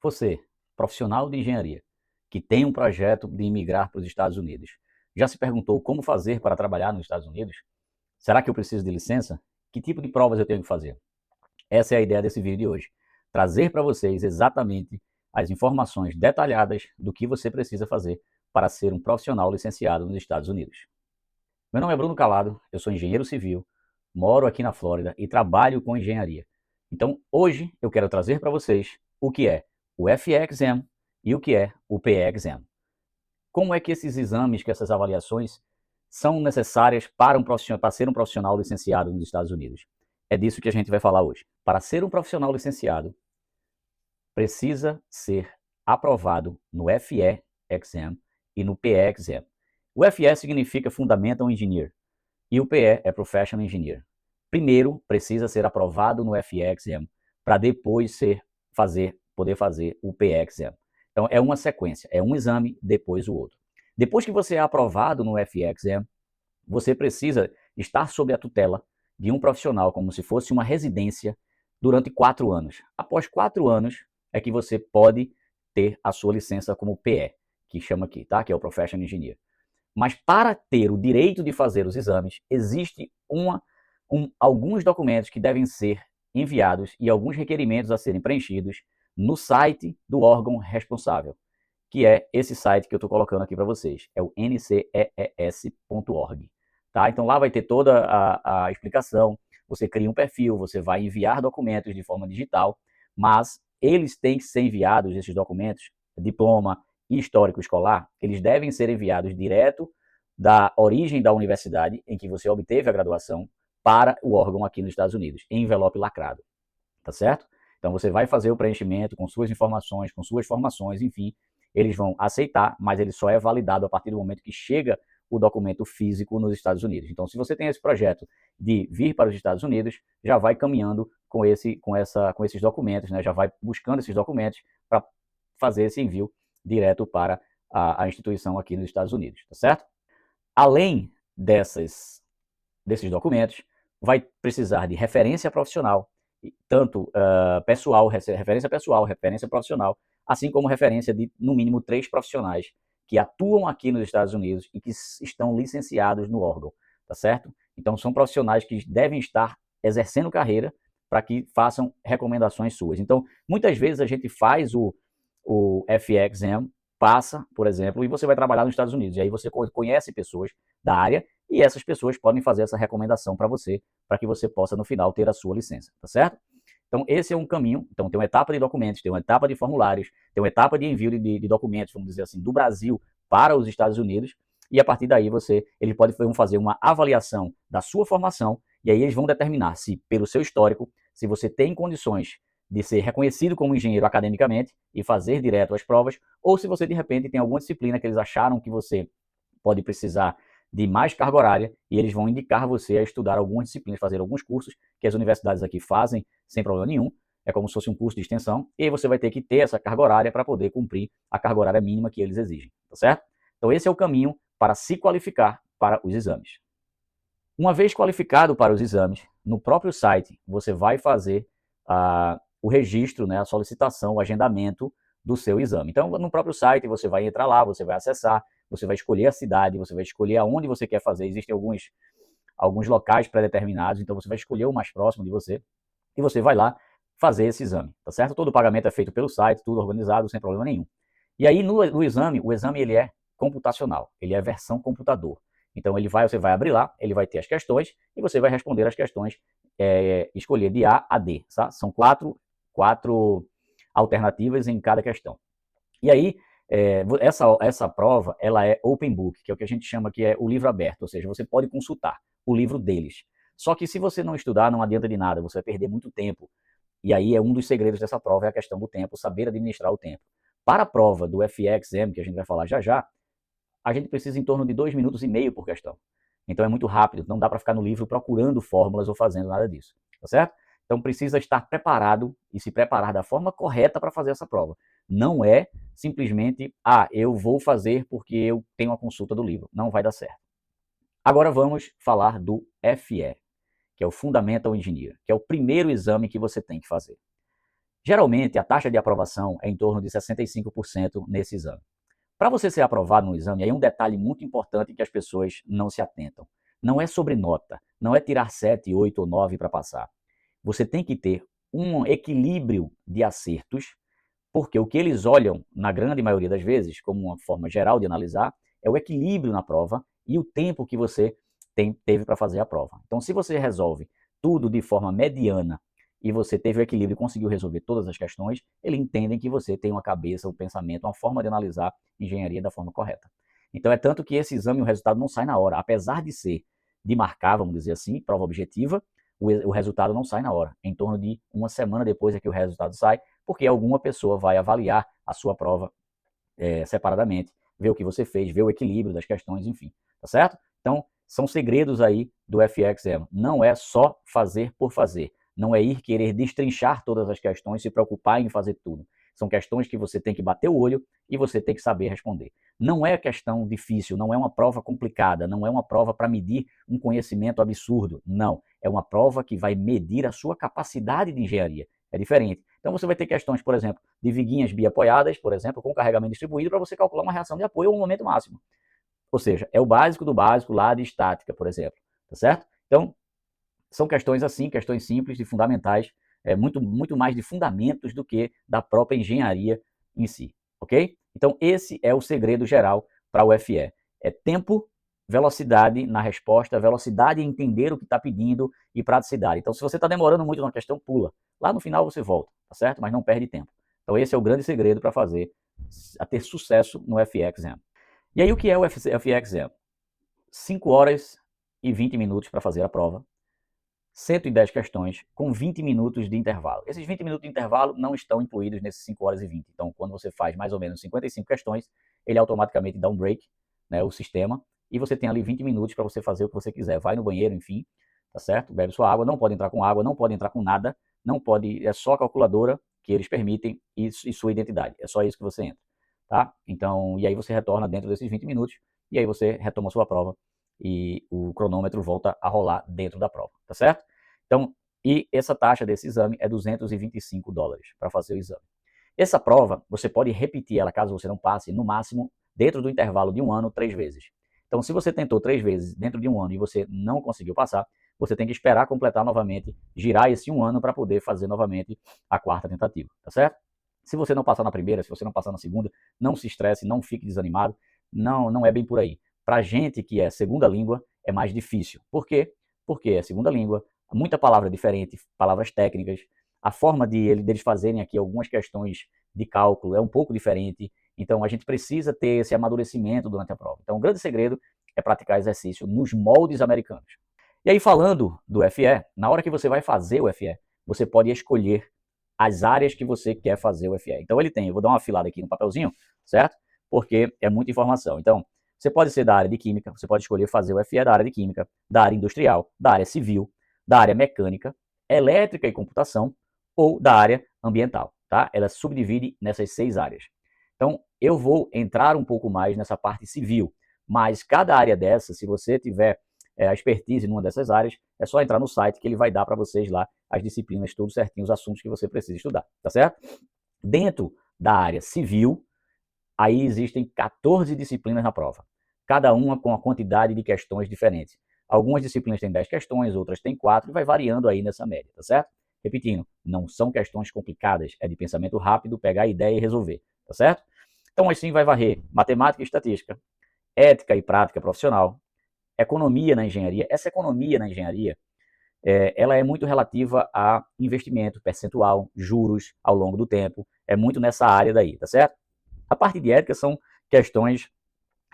Você, profissional de engenharia, que tem um projeto de imigrar para os Estados Unidos, já se perguntou como fazer para trabalhar nos Estados Unidos? Será que eu preciso de licença? Que tipo de provas eu tenho que fazer? Essa é a ideia desse vídeo de hoje. Trazer para vocês exatamente as informações detalhadas do que você precisa fazer para ser um profissional licenciado nos Estados Unidos. Meu nome é Bruno Calado, eu sou engenheiro civil, moro aqui na Flórida e trabalho com engenharia. Então, hoje eu quero trazer para vocês o que é o FE Exam e o que é o PE Exam. Como é que esses exames, que essas avaliações são necessárias para ser um profissional licenciado nos Estados Unidos? É disso que a gente vai falar hoje. Para ser um profissional licenciado, precisa ser aprovado no FE Exam e no PE Exam. O FE significa Fundamental Engineer e o PE é Professional Engineer. Primeiro, precisa ser aprovado no FE Exam para depois poder fazer o PE Exam. Então, é uma sequência, é um exame, depois o outro. Depois que você é aprovado no FE Exam, você precisa estar sob a tutela de um profissional, como se fosse uma residência, durante 4 anos. Após 4 anos, é que você pode ter a sua licença como PE, que chama aqui, tá? Que é o Professional Engineer. Mas para ter o direito de fazer os exames, existe alguns documentos que devem ser enviados e alguns requerimentos a serem preenchidos no site do órgão responsável, que é esse site que eu estou colocando aqui para vocês, é o ncees.org. Tá? Então lá vai ter toda a explicação, você cria um perfil, você vai enviar documentos de forma digital, mas eles têm que ser enviados, esses documentos, diploma e histórico escolar, eles devem ser enviados direto da origem da universidade em que você obteve a graduação para o órgão aqui nos Estados Unidos, em envelope lacrado, tá certo? Então você vai fazer o preenchimento com suas informações, com suas formações, enfim, eles vão aceitar, mas ele só é validado a partir do momento que chega o documento físico nos Estados Unidos. Então, se você tem esse projeto de vir para os Estados Unidos, já vai caminhando com esses documentos, né? Já vai buscando esses documentos para fazer esse envio direto para a instituição aqui nos Estados Unidos, tá certo? Além desses documentos, vai precisar de referência profissional, tanto pessoal, referência profissional, assim como referência de, no mínimo, 3 profissionais que atuam aqui nos Estados Unidos e que estão licenciados no órgão, tá certo? Então, são profissionais que devem estar exercendo carreira para que façam recomendações suas. Então, muitas vezes a gente faz o FE Exam, passa, por exemplo, e você vai trabalhar nos Estados Unidos. E aí você conhece pessoas da área e essas pessoas podem fazer essa recomendação para você, para que você possa, no final, ter a sua licença, tá certo? Então, esse é um caminho. Então, tem uma etapa de documentos, tem uma etapa de formulários, tem uma etapa de envio de documentos, vamos dizer assim, do Brasil para os Estados Unidos, e a partir daí eles vão fazer uma avaliação da sua formação, e aí eles vão determinar se, pelo seu histórico, se você tem condições de ser reconhecido como engenheiro academicamente e fazer direto as provas, ou se você, de repente, tem alguma disciplina que eles acharam que você pode precisar de mais carga horária e eles vão indicar você a estudar algumas disciplinas, fazer alguns cursos que as universidades aqui fazem sem problema nenhum. É como se fosse um curso de extensão e aí você vai ter que ter essa carga horária para poder cumprir a carga horária mínima que eles exigem, tá certo? Então esse é o caminho para se qualificar para os exames. Uma vez qualificado para os exames, no próprio site você vai fazer o registro, né, a solicitação, o agendamento do seu exame. Então, no próprio site você vai entrar lá, você vai acessar, você vai escolher a cidade, você vai escolher aonde você quer fazer. Existem alguns locais pré-determinados, então você vai escolher o mais próximo de você e você vai lá fazer esse exame, tá certo? Todo o pagamento é feito pelo site, tudo organizado, sem problema nenhum. E aí no exame, o exame ele é computacional, ele é versão computador. Então você vai abrir lá, ele vai ter as questões e você vai responder as questões, escolher de A a D, tá? São quatro alternativas em cada questão. E aí, essa prova, ela é open book, que é o que a gente chama que é o livro aberto, ou seja, você pode consultar o livro deles. Só que se você não estudar, não adianta de nada, você vai perder muito tempo. E aí é um dos segredos dessa prova, é a questão do tempo, saber administrar o tempo. Para a prova do FE Exam, que a gente vai falar já já, a gente precisa em torno de 2 minutos e meio por questão. Então é muito rápido, não dá para ficar no livro procurando fórmulas ou fazendo nada disso, tá certo? Então precisa estar preparado e se preparar da forma correta para fazer essa prova. Não é simplesmente, eu vou fazer porque eu tenho a consulta do livro. Não vai dar certo. Agora vamos falar do FE, que é o Fundamental Engineer, que é o primeiro exame que você tem que fazer. Geralmente, a taxa de aprovação é em torno de 65% nesse exame. Para você ser aprovado no exame, aí um detalhe muito importante que as pessoas não se atentam. Não é sobre nota, não é tirar 7, 8 ou 9 para passar. Você tem que ter um equilíbrio de acertos, porque o que eles olham, na grande maioria das vezes, como uma forma geral de analisar, é o equilíbrio na prova e o tempo que você teve para fazer a prova. Então, se você resolve tudo de forma mediana e você teve o equilíbrio e conseguiu resolver todas as questões, eles entendem que você tem uma cabeça, um pensamento, uma forma de analisar engenharia da forma correta. Então, é tanto que esse exame, o resultado não sai na hora. Apesar de ser de marcar, vamos dizer assim, prova objetiva, o resultado não sai na hora. Em torno de uma semana depois é que o resultado sai, porque alguma pessoa vai avaliar a sua prova separadamente, ver o que você fez, ver o equilíbrio das questões, enfim, tá certo? Então, são segredos aí do FXM. Não é só fazer por fazer. Não é ir querer destrinchar todas as questões, se preocupar em fazer tudo. São questões que você tem que bater o olho e você tem que saber responder. Não é questão difícil, não é uma prova complicada, não é uma prova para medir um conhecimento absurdo. Não. É uma prova que vai medir a sua capacidade de engenharia. É diferente. Então você vai ter questões, por exemplo, de viguinhas biapoiadas, por exemplo, com carregamento distribuído, para você calcular uma reação de apoio ou um momento máximo. Ou seja, é o básico do básico lá de estática, por exemplo. Tá certo? Então, são questões assim, questões simples e fundamentais, muito mais de fundamentos do que da própria engenharia em si. Ok? Então, esse é o segredo geral para o FE. É tempo, velocidade na resposta, velocidade em entender o que está pedindo e praticidade. Então, se você está demorando muito na questão, pula. Lá no final você volta, tá certo? Mas não perde tempo. Então, esse é o grande segredo para fazer, a ter sucesso no FE Exam. E aí, o que é o FE Exam? 5 horas e 20 minutos para fazer a prova. 110 questões com 20 minutos de intervalo. Esses 20 minutos de intervalo não estão incluídos nesses 5 horas e 20. Então, quando você faz mais ou menos 55 questões, ele automaticamente dá um break, né, o sistema, e você tem ali 20 minutos para você fazer o que você quiser. Vai no banheiro, enfim, tá certo? Bebe sua água, não pode entrar com água, não pode entrar com nada, não pode, é só a calculadora que eles permitem e sua identidade. É só isso que você entra, tá? Então, e aí você retorna dentro desses 20 minutos e aí você retoma a sua prova e o cronômetro volta a rolar dentro da prova, tá certo? Então, e essa taxa desse exame é $225 para fazer o exame. Essa prova, você pode repetir ela caso você não passe, no máximo, dentro do intervalo de um ano, 3 vezes. Então, se você tentou 3 vezes dentro de um ano e você não conseguiu passar, você tem que esperar completar novamente, girar esse um ano para poder fazer novamente a quarta tentativa, tá certo? Se você não passar na primeira, se você não passar na segunda, não se estresse, não fique desanimado, não é bem por aí. Para gente que é segunda língua, é mais difícil. Por quê? Porque é segunda língua, muita palavra diferente, palavras técnicas, a forma deles fazerem aqui algumas questões de cálculo é um pouco diferente, então a gente precisa ter esse amadurecimento durante a prova. Então o grande segredo é praticar exercício nos moldes americanos. E aí falando do FE, na hora que você vai fazer o FE, você pode escolher as áreas que você quer fazer o FE. Então ele tem, eu vou dar uma afilada aqui no papelzinho, certo? Porque é muita informação. Então, você pode ser da área de química, você pode escolher fazer o FE da área de química, da área industrial, da área civil, da área mecânica, elétrica e computação ou da área ambiental, tá? Ela subdivide nessas 6 áreas. Então, eu vou entrar um pouco mais nessa parte civil, mas cada área dessa, se você tiver a expertise numa dessas áreas, é só entrar no site que ele vai dar para vocês lá as disciplinas, tudo certinho, os assuntos que você precisa estudar, tá certo? Dentro da área civil, aí existem 14 disciplinas na prova, cada uma com a quantidade de questões diferentes. Algumas disciplinas têm 10 questões, outras têm 4, e vai variando aí nessa média, tá certo? Repetindo, não são questões complicadas, é de pensamento rápido, pegar a ideia e resolver, tá certo? Então, assim, vai varrer matemática e estatística, ética e prática profissional, economia na engenharia. Essa economia na engenharia, ela é muito relativa a investimento, percentual, juros ao longo do tempo, é muito nessa área daí, tá certo? A parte de ética são questões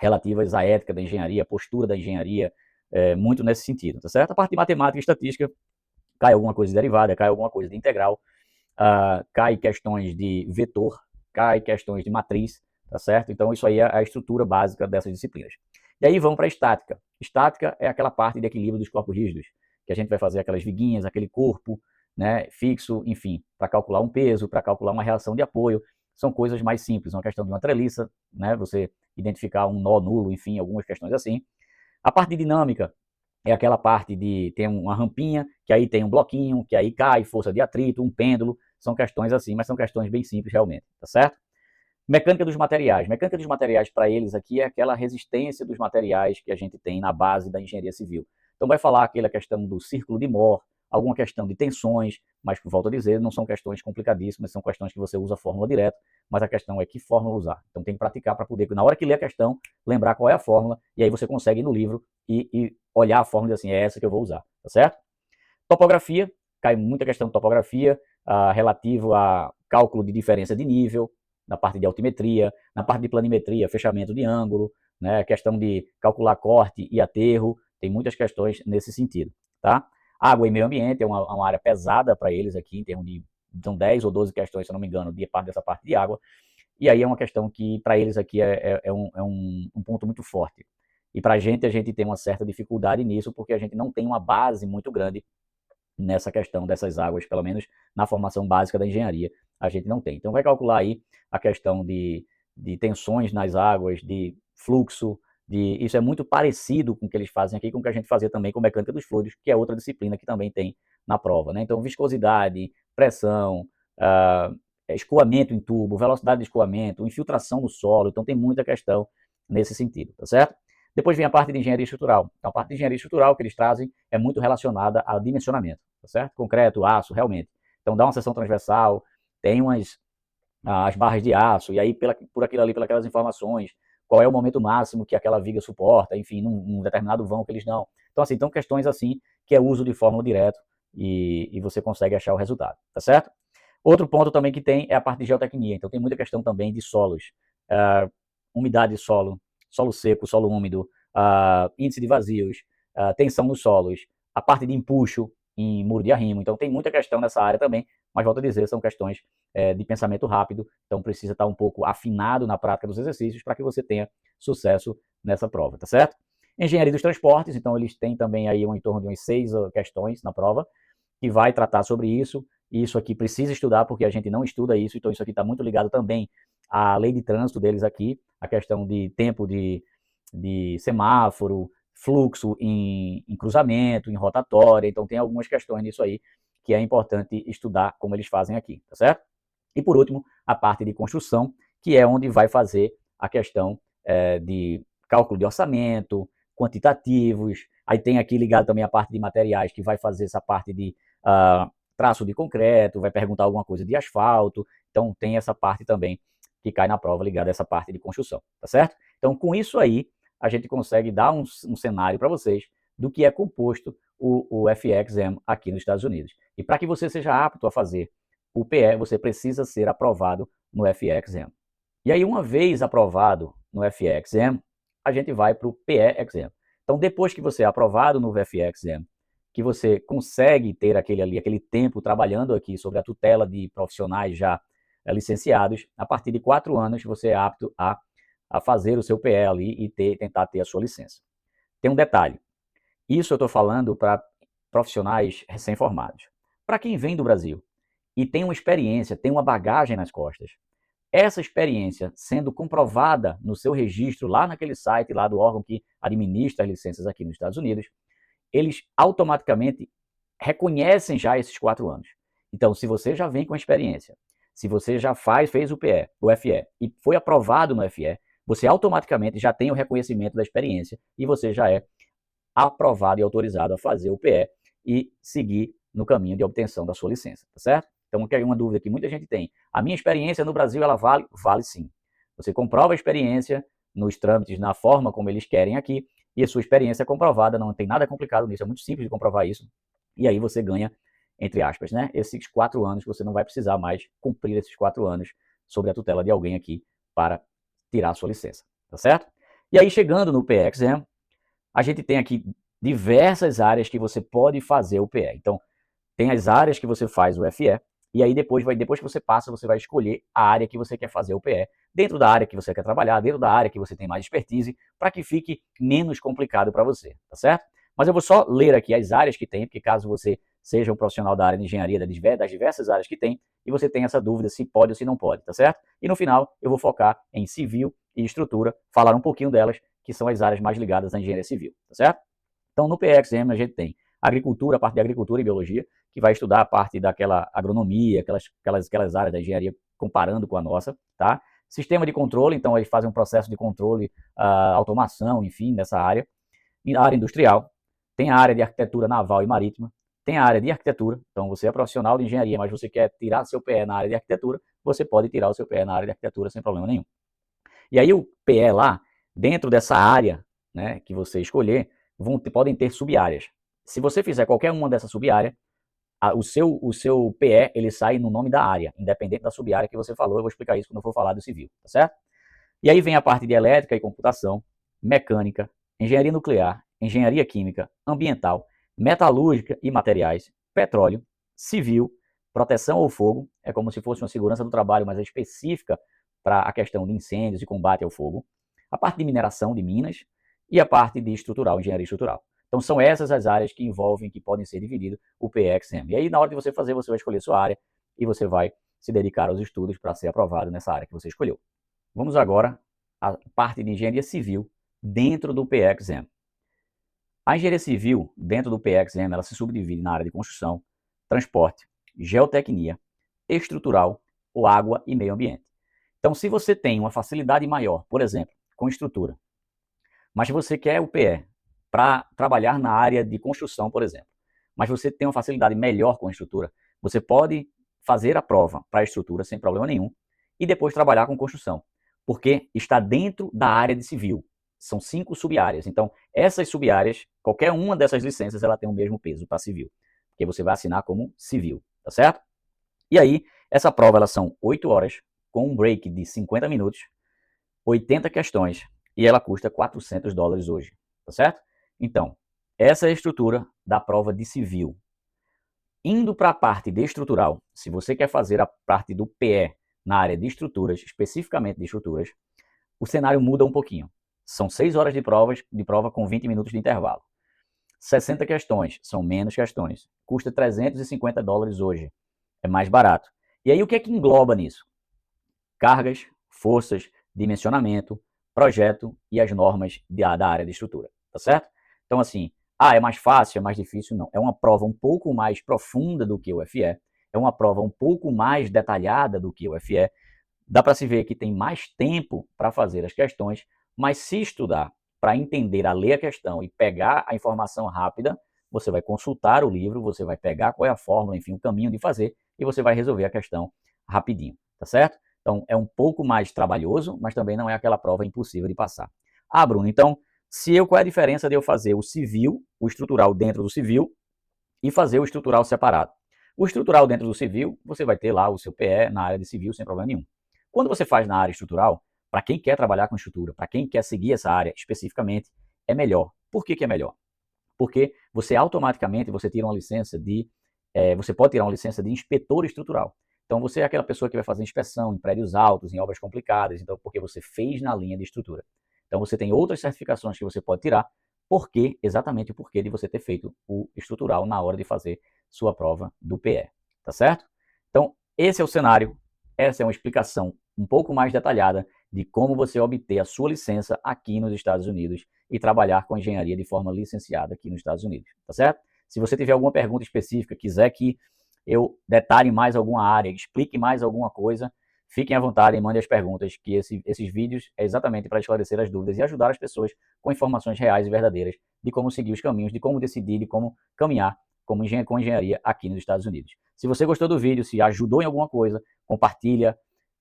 relativas à ética da engenharia, a postura da engenharia, muito nesse sentido, tá certo? A parte de matemática e estatística, cai alguma coisa de derivada, cai alguma coisa de integral, cai questões de vetor, cai questões de matriz, tá certo? Então isso aí é a estrutura básica dessas disciplinas. E aí vamos para a estática. Estática é aquela parte de equilíbrio dos corpos rígidos, que a gente vai fazer aquelas viguinhas, aquele corpo, né, fixo, enfim, para calcular um peso, para calcular uma reação de apoio. São coisas mais simples, uma questão de uma treliça, né, você identificar um nó nulo, enfim, algumas questões assim. A parte de dinâmica é aquela parte de tem uma rampinha, que aí tem um bloquinho, que aí cai, força de atrito, um pêndulo. São questões assim, mas são questões bem simples realmente, tá certo? Mecânica dos materiais. Mecânica dos materiais para eles aqui é aquela resistência dos materiais que a gente tem na base da engenharia civil. Então vai falar aquela questão do círculo de Mohr, alguma questão de tensões, mas, volto a dizer, não são questões complicadíssimas, são questões que você usa a fórmula direto, mas a questão é que fórmula usar. Então tem que praticar para poder, na hora que ler a questão, lembrar qual é a fórmula, e aí você consegue ir no livro e olhar a fórmula e dizer assim, é essa que eu vou usar, tá certo? Topografia, cai muita questão de topografia, relativo a cálculo de diferença de nível, na parte de altimetria, na parte de planimetria, fechamento de ângulo, né, questão de calcular corte e aterro, tem muitas questões nesse sentido, tá? Água e meio ambiente é uma área pesada para eles aqui, em termos de, são 10 ou 12 questões, se eu não me engano, dessa parte de água, e aí é uma questão que para eles aqui é um ponto muito forte. E para a gente tem uma certa dificuldade nisso, porque a gente não tem uma base muito grande nessa questão dessas águas, pelo menos na formação básica da engenharia, a gente não tem. Então vai calcular aí a questão de tensões nas águas, de fluxo, isso é muito parecido com o que eles fazem aqui, com o que a gente fazia também com mecânica dos fluidos, que é outra disciplina que também tem na prova, né? Então viscosidade, pressão, escoamento em tubo, velocidade de escoamento, infiltração no solo, então tem muita questão nesse sentido, tá certo? Depois vem a parte de engenharia estrutural. Então, a parte de engenharia estrutural que eles trazem é muito relacionada ao dimensionamento, tá certo? Concreto, aço, realmente. Então, dá uma seção transversal, tem as barras de aço, e aí por aquilo ali, pelas informações, qual é o momento máximo que aquela viga suporta, enfim, num determinado vão que eles dão. Então, assim, então questões assim que é uso de fórmula direto e você consegue achar o resultado, tá certo? Outro ponto também que tem é a parte de geotecnia. Então, tem muita questão também de solos, umidade de solo, solo seco, solo úmido, índice de vazios, tensão nos solos, a parte de empuxo em muro de arrimo. Então tem muita questão nessa área também, mas volto a dizer, são questões de pensamento rápido, então precisa estar um pouco afinado na prática dos exercícios para que você tenha sucesso nessa prova, tá certo? Engenharia dos transportes, então eles têm também aí em torno de umas 6 questões na prova, que vai tratar sobre isso, e isso aqui precisa estudar, porque a gente não estuda isso, então isso aqui está muito ligado também à lei de trânsito deles aqui, a questão de tempo de semáforo, fluxo em cruzamento, em rotatória, então tem algumas questões nisso aí que é importante estudar como eles fazem aqui, tá certo? E por último, a parte de construção, que é onde vai fazer a questão de cálculo de orçamento, quantitativos, aí tem aqui ligado também a parte de materiais, que vai fazer essa parte de traço de concreto, vai perguntar alguma coisa de asfalto, então tem essa parte também que cai na prova ligada a essa parte de construção, tá certo? Então com isso aí, a gente consegue dar um cenário para vocês do que é composto o FE-Exam aqui nos Estados Unidos. E para que você seja apto a fazer o PE, você precisa ser aprovado no FE-Exam. E aí, uma vez aprovado no FE-Exam, a gente vai para o PE-Exam. Então, depois que você é aprovado no FE-Exam, que você consegue ter aquele tempo trabalhando aqui sob a tutela de profissionais já licenciados, a partir de 4 anos você é apto a fazer o seu PE ali e tentar ter a sua licença. Tem um detalhe, isso eu estou falando para profissionais recém-formados. Para quem vem do Brasil e tem uma experiência, tem uma bagagem nas costas, essa experiência sendo comprovada no seu registro lá naquele site lá do órgão que administra as licenças aqui nos Estados Unidos, eles automaticamente reconhecem já esses 4 anos. Então, se você já vem com a experiência, se você já fez o PE, o FE, e foi aprovado no FE, você automaticamente já tem o reconhecimento da experiência e você já é aprovado e autorizado a fazer o PE e seguir no caminho de obtenção da sua licença, tá certo? Então, que é uma dúvida que muita gente tem. A minha experiência no Brasil, ela vale? Vale sim. Você comprova a experiência nos trâmites, na forma como eles querem aqui, e a sua experiência é comprovada, não tem nada complicado nisso, é muito simples de comprovar isso. E aí você ganha, entre aspas, né, esses 4 anos, você não vai precisar mais cumprir esses 4 anos sob a tutela de alguém aqui para tirar a sua licença, tá certo? E aí, chegando no PE-Exam, a gente tem aqui diversas áreas que você pode fazer o PE. Então, tem as áreas que você faz o FE, e aí depois que você passa, você vai escolher a área que você quer fazer o PE, dentro da área que você quer trabalhar, dentro da área que você tem mais expertise, para que fique menos complicado para você, tá certo? Mas eu vou só ler aqui as áreas que tem, porque caso você seja um profissional da área de engenharia, das diversas áreas que tem, e você tem essa dúvida se pode ou se não pode, tá certo? E no final, eu vou focar em civil e estrutura, falar um pouquinho delas, que são as áreas mais ligadas à engenharia civil, tá certo? Então, no PE-Exam a gente tem agricultura, a parte de agricultura e biologia, que vai estudar a parte daquela agronomia, aquelas áreas da engenharia comparando com a nossa, tá? Sistema de controle, então eles fazem um processo de controle, automação, enfim, nessa área. Na área industrial, tem a área de arquitetura naval e marítima, tem a área de arquitetura, então você é profissional de engenharia, mas você quer tirar seu PE na área de arquitetura, você pode tirar o seu PE na área de arquitetura sem problema nenhum. E aí o PE lá, dentro dessa área, né, que você escolher, podem ter sub-áreas. Se você fizer qualquer uma dessas sub-áreas, o seu PE ele sai no nome da área, independente da sub-área que você falou. Eu vou explicar isso quando eu for falar do civil, tá certo? E aí vem a parte de elétrica e computação, mecânica, engenharia nuclear, engenharia química, ambiental, metalúrgica e materiais, petróleo, civil, proteção ao fogo, é como se fosse uma segurança do trabalho, mas é específica para a questão de incêndios e combate ao fogo, a parte de mineração de minas e a parte de estrutural, engenharia estrutural. Então são essas as áreas que envolvem, que podem ser divididas o PEXM. E aí na hora de você fazer, você vai escolher sua área e você vai se dedicar aos estudos para ser aprovado nessa área que você escolheu. Vamos agora à parte de engenharia civil dentro do PEXM. A engenharia civil dentro do PEXM, ela se subdivide na área de construção, transporte, geotecnia, estrutural, ou água e meio ambiente. Então, se você tem uma facilidade maior, por exemplo, com estrutura, mas você quer o PE para trabalhar na área de construção, por exemplo, mas você tem uma facilidade melhor com a estrutura, você pode fazer a prova para a estrutura sem problema nenhum e depois trabalhar com construção, porque está dentro da área de civil. São 5 sub-áreas. Então, essas sub-áreas, qualquer uma dessas licenças, ela tem o mesmo peso para civil, porque você vai assinar como civil, tá certo? E aí, essa prova, elas são 8 horas, com um break de 50 minutos, 80 questões, e ela custa $400 hoje, tá certo? Então, essa é a estrutura da prova de civil. Indo para a parte de estrutural, se você quer fazer a parte do PE na área de estruturas, especificamente de estruturas, o cenário muda um pouquinho. São 6 horas de prova com 20 minutos de intervalo. 60 questões, são menos questões. Custa $350 hoje. É mais barato. E aí o que é que engloba nisso? Cargas, forças, dimensionamento, projeto e as normas da área de estrutura, tá certo? Então assim, é mais fácil, é mais difícil? Não. É uma prova um pouco mais profunda do que o FE, é uma prova um pouco mais detalhada do que o FE, dá para se ver que tem mais tempo para fazer as questões, mas se estudar para entender, a ler a questão e pegar a informação rápida, você vai consultar o livro, você vai pegar qual é a fórmula, enfim, o caminho de fazer, e você vai resolver a questão rapidinho, tá certo? Então, é um pouco mais trabalhoso, mas também não é aquela prova impossível de passar. Bruno, então, qual é a diferença de eu fazer o civil, o estrutural dentro do civil, e fazer o estrutural separado? O estrutural dentro do civil, você vai ter lá o seu PE na área de civil sem problema nenhum. Quando você faz na área estrutural, para quem quer trabalhar com estrutura, para quem quer seguir essa área especificamente, é melhor. Por que é melhor? Porque você automaticamente você tira uma licença você pode tirar uma licença de inspetor estrutural. Então você é aquela pessoa que vai fazer inspeção em prédios altos, em obras complicadas, então porque você fez na linha de estrutura. Então você tem outras certificações que você pode tirar, exatamente o porquê de você ter feito o estrutural na hora de fazer sua prova do PE, tá certo? Então esse é o cenário, essa é uma explicação um pouco mais detalhada de como você obter a sua licença aqui nos Estados Unidos e trabalhar com engenharia de forma licenciada aqui nos Estados Unidos, tá certo? Se você tiver alguma pergunta específica, quiser que eu detalhe mais alguma área, explique mais alguma coisa, fiquem à vontade e mandem as perguntas, que esses vídeos é exatamente para esclarecer as dúvidas e ajudar as pessoas com informações reais e verdadeiras de como seguir os caminhos, de como decidir, de como caminhar com engenharia aqui nos Estados Unidos. Se você gostou do vídeo, se ajudou em alguma coisa, compartilha,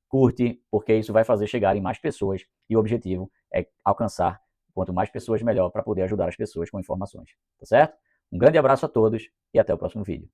curte, porque isso vai fazer chegar em mais pessoas e o objetivo é alcançar quanto mais pessoas melhor para poder ajudar as pessoas com informações, tá certo? Um grande abraço a todos e até o próximo vídeo.